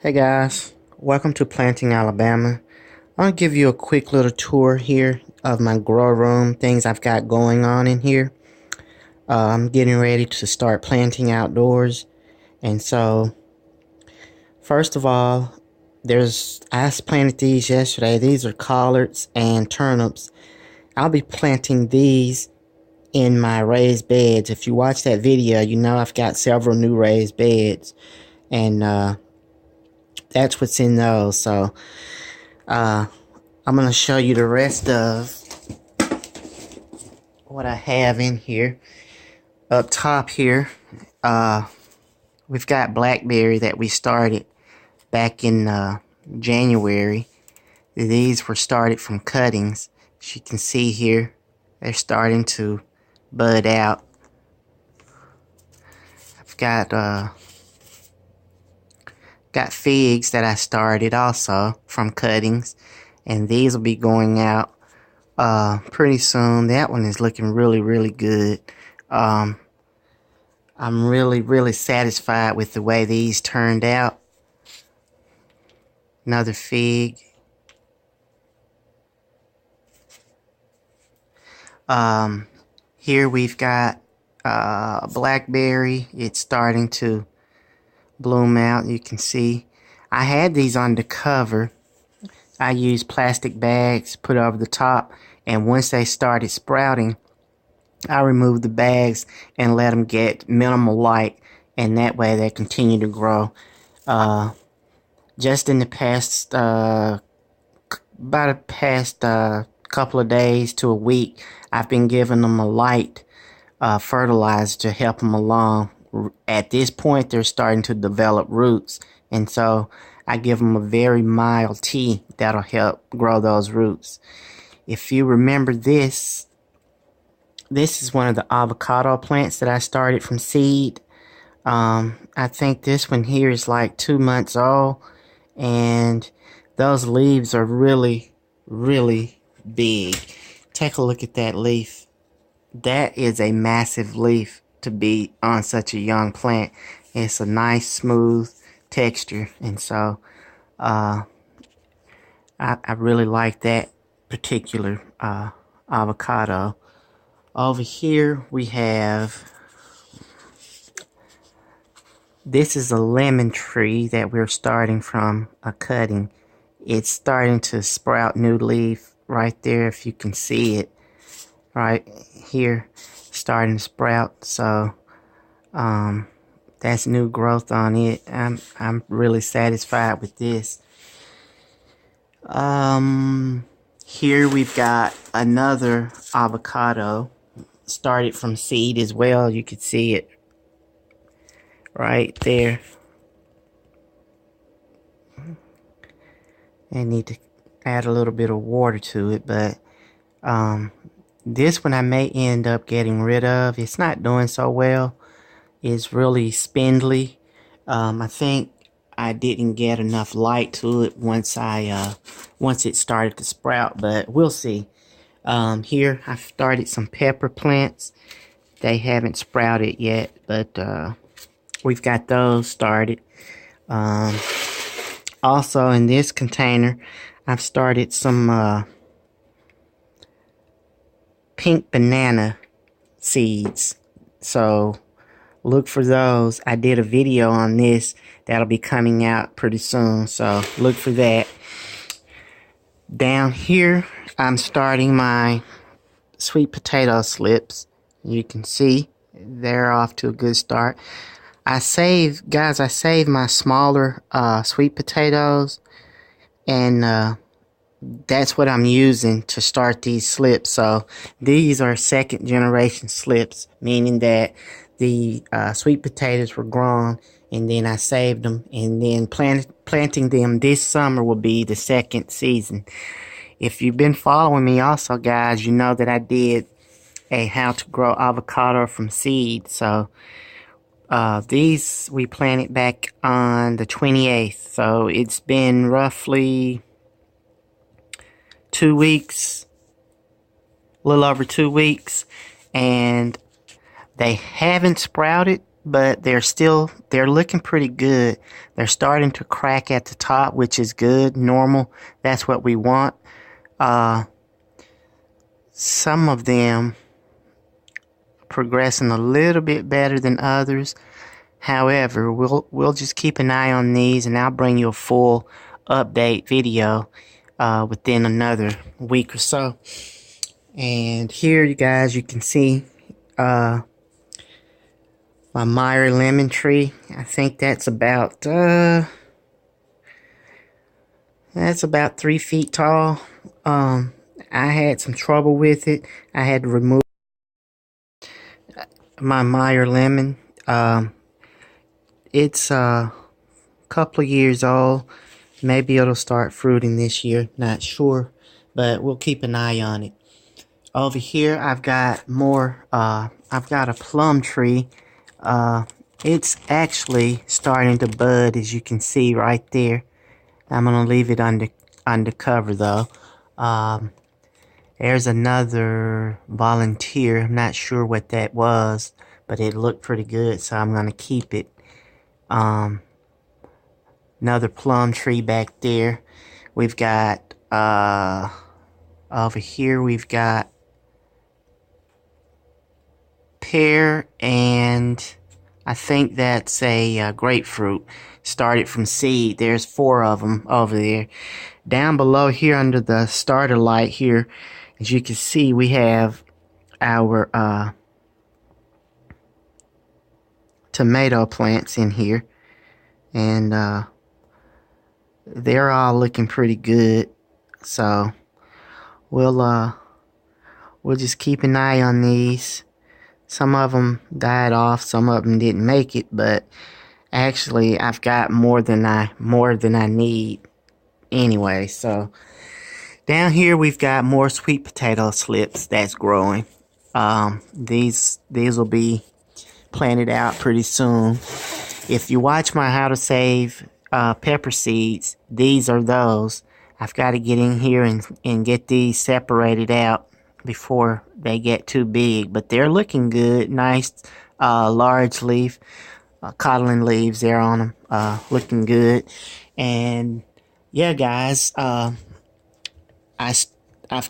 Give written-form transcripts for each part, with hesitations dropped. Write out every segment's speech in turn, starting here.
Hey guys, welcome to Planting Alabama. I'll give you a quick little tour here of my grow room, things I've got going on in here. I'm getting ready to start planting outdoors, and so first of all, I planted these yesterday. These are collards and turnips. I'll be planting these in my raised beds. If you watch that video, you know I've got several new raised beds, and that's what's in those. So I'm going to show you the rest of what I have in here. Up top here, we've got Blackberry that we started back in January. These were started from cuttings. As you can see here, they're starting to bud out. I've got figs that I started also from cuttings, and these will be going out pretty soon. That one is looking really good. I'm really satisfied with the way these turned out. Another fig. Here we've got Blackberry. It's starting to bloom out. You can see I had these on the cover. I used plastic bags put over the top, and once they started sprouting, I removed the bags and let them get minimal light, and that way they continue to grow. Just in the past couple of days to a week, I've been giving them a light fertilizer to help them along. At this point, they're starting to develop roots, and so I give them a very mild tea that'll help grow those roots. If you remember this is one of the avocado plants that I started from seed. I think this one here is like 2 months old, and those leaves are really big. Take a look at that leaf. That is a massive leaf to be on such a young plant. It's a nice smooth texture, and so I really like that particular avocado. Over here we have, this is a lemon tree that we're starting from a cutting. It's starting to sprout new leaf right there, if you can see it right here, starting to sprout. So that's new growth on it. I'm really satisfied with this. Here we've got another avocado started from seed as well. You can see it right there. I need to add a little bit of water to it, but this one I may end up getting rid of. It's not doing so well. It's really spindly. I think I didn't get enough light to it once it started to sprout, but we'll see. Here I've started some pepper plants. They haven't sprouted yet, but we've got those started. Also in this container, I've started some pink banana seeds. So look for those. I did a video on this that'll be coming out pretty soon, so look for that. Down here, I'm starting my sweet potato slips. You can see they're off to a good start. I saved my smaller sweet potatoes, and that's what I'm using to start these slips. So these are second generation slips, meaning that the sweet potatoes were grown and then I saved them, and then planting them this summer will be the second season. If you've been following me also, guys, you know that I did a how to grow avocado from seed. So these we planted back on the 28th, so it's been roughly 2 weeks, a little over 2 weeks, and they haven't sprouted. but they're looking pretty good. They're starting to crack at the top, which is good, normal. That's what we want. Some of them progressing a little bit better than others. However, we'll just keep an eye on these, and I'll bring you a full update video within another week or so. And here, you guys, you can see my Meyer lemon tree. I think that's about 3 feet tall. I had some trouble with it. I had to remove my Meyer lemon. It's a couple of years old. Maybe it'll start fruiting this year. Not sure, but we'll keep an eye on it. Over here, I've got more. I've got a plum tree. It's actually starting to bud, as you can see right there. I'm gonna leave it under cover though. There's another volunteer. I'm not sure what that was, but it looked pretty good, so I'm gonna keep it. Another plum tree back there. We've got over here we've got pear, and I think that's a grapefruit. Started from seed. There's 4 of them over there. Down below here under the starter light here, as you can see, we have our tomato plants in here, and they're all looking pretty good. So we'll just keep an eye on these. Some of them died off, some of them didn't make it, but actually I've got more than I need anyway. So down here we've got more sweet potato slips that's growing. These will be planted out pretty soon. If you watch my how to save pepper seeds, these are those. I've got to get in here and get these separated out before they get too big, but they're looking good. Nice large leaf, codling leaves there on them, looking good. And yeah, guys, I've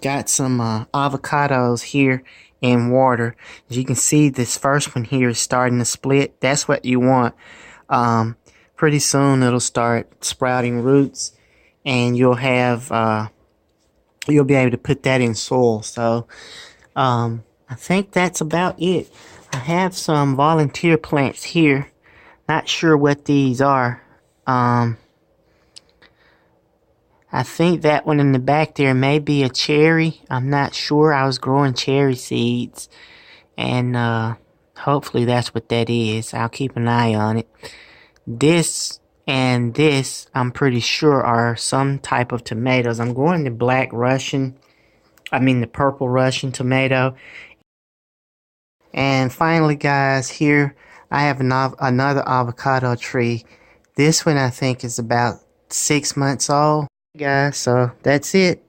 got some avocados here in water. As you can see, this first one here is starting to split. That's what you want. Pretty soon it'll start sprouting roots, and you'll have you'll be able to put that in soil. So I think that's about it. I have some volunteer plants here. Not sure what these are. I think that one in the back there may be a cherry. I'm not sure. I was growing cherry seeds, and hopefully that's what that is. I'll keep an eye on it. This and this, I'm pretty sure, are some type of tomatoes. I'm growing the the purple Russian tomato. And finally, guys, here I have another avocado tree. This one I think is about 6 months old. Guys, so that's it.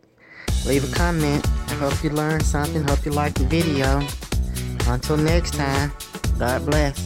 Leave a comment. I hope you learned something. Hope you liked the video. Until next time, God bless.